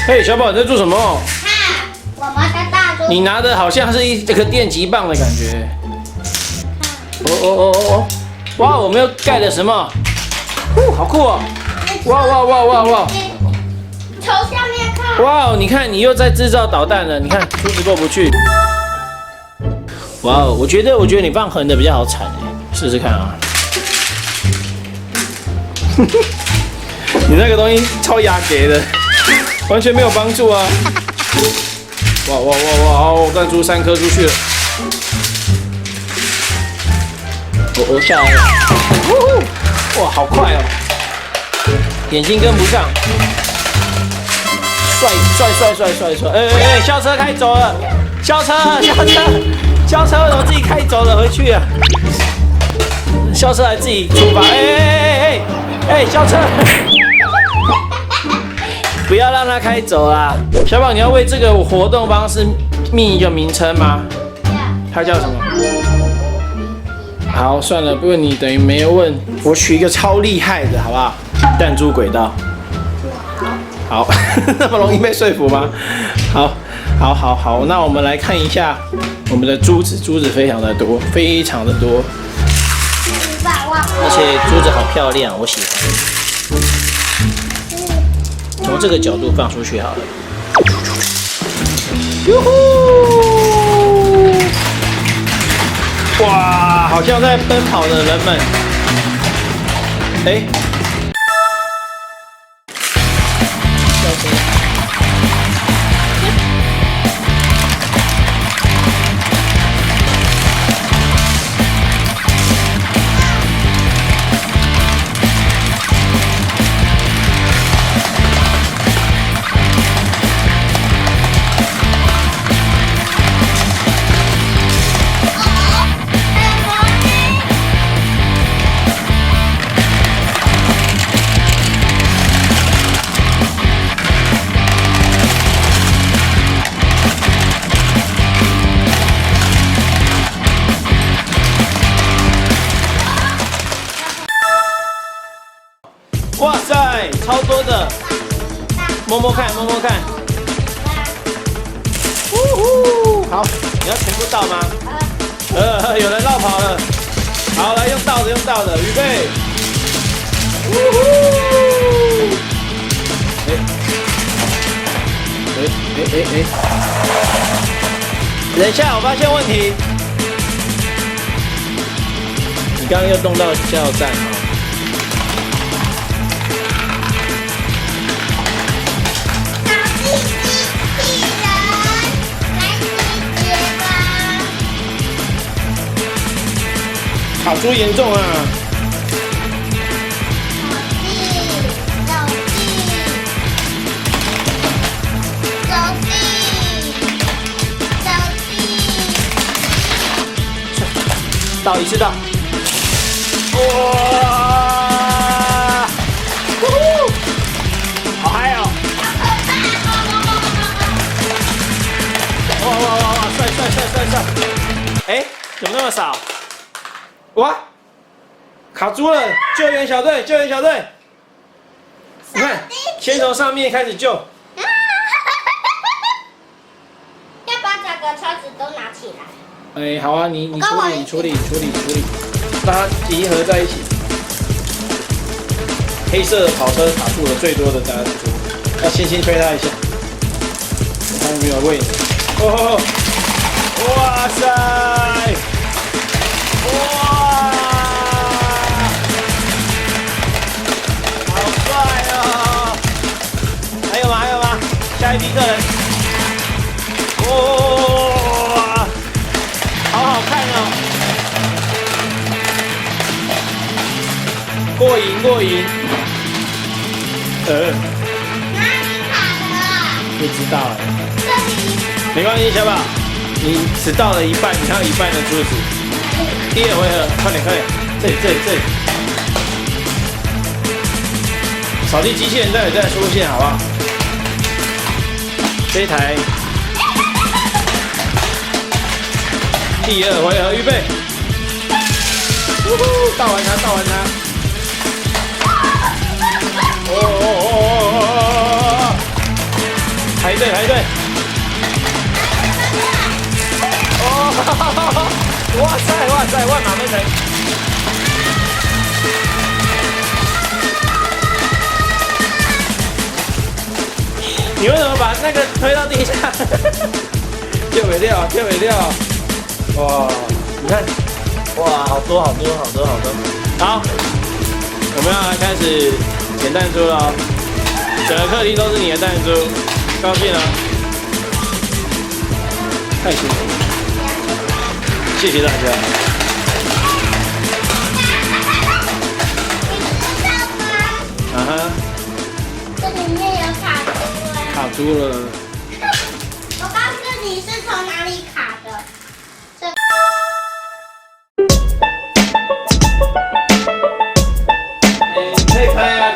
嘿，小宝，你在做什么？看我们的大猪。你拿的好像是这个电击棒的感觉。哦！哇，我们又盖了什么？好酷哦！哇！从下面看。哇，你看，你又在制造导弹了。你看，珠子过不去。哇，我觉得你放横的比较好铲哎，试试看啊。你那个东西超压给的。完全没有帮助啊！哇！我弹出3颗出去了。我下来了。哇，好快哦！眼睛跟不上。帅！哎！校车开走了！校车怎么自己开走了？回去啊！校车还自己出发！哎！校车！不要让它开走啦！小宝，你要为这个活动方式命一个名称吗？它叫什么？好，算了，不问你等于没有问。我取一个超厉害的，好不好？弹珠轨道。好，那么容易被说服吗？好，那我们来看一下我们的珠子非常的多，而且珠子好漂亮，我喜欢。从这个角度放出去好了。哟呼！哇，好像在奔跑的人们。哎，小车。哇塞，超多的！摸摸看。呼呼，好，你要全部倒吗？有人绕跑了。好，来用倒的，预备。呼呼！等一下，我发现问题。你刚刚又动到加油站啊。卡住严重啊！倒一次倒。哇！好嗨哦！哇！帅！哎，怎么那么少？哇！卡住了！救援小队！你看，先从上面开始救。要把整个车子都拿起来。哎，好啊，你处理，把它集合在一起。黑色的跑车卡住了，最多的大家组，要轻轻推它一下。我看有没有位置。哦！哇塞！哇！好帅哦！海底客人，哇，好好看哦，过瘾过瘾。哪里卡的？不知道哎，这里。没关系，小宝，你只到了一半，你还有一半的珠子。第二回合，快点快点，这里。扫地机器人待会再出现，好不好？这一台。第二回合，预备。倒完它，倒完它。哦！排队排队。哦！哇塞，万马奔腾。你为什么把那个推到地下？救没掉，哇，你看，哇，好多。好，我们要开始捡弹珠了。整个客厅都是你的弹珠，高兴了？太辛苦了，谢谢大家。啊哈，这里面有卡珠哎。卡住了。我告诉你是从哪里卡的。可以拍啊。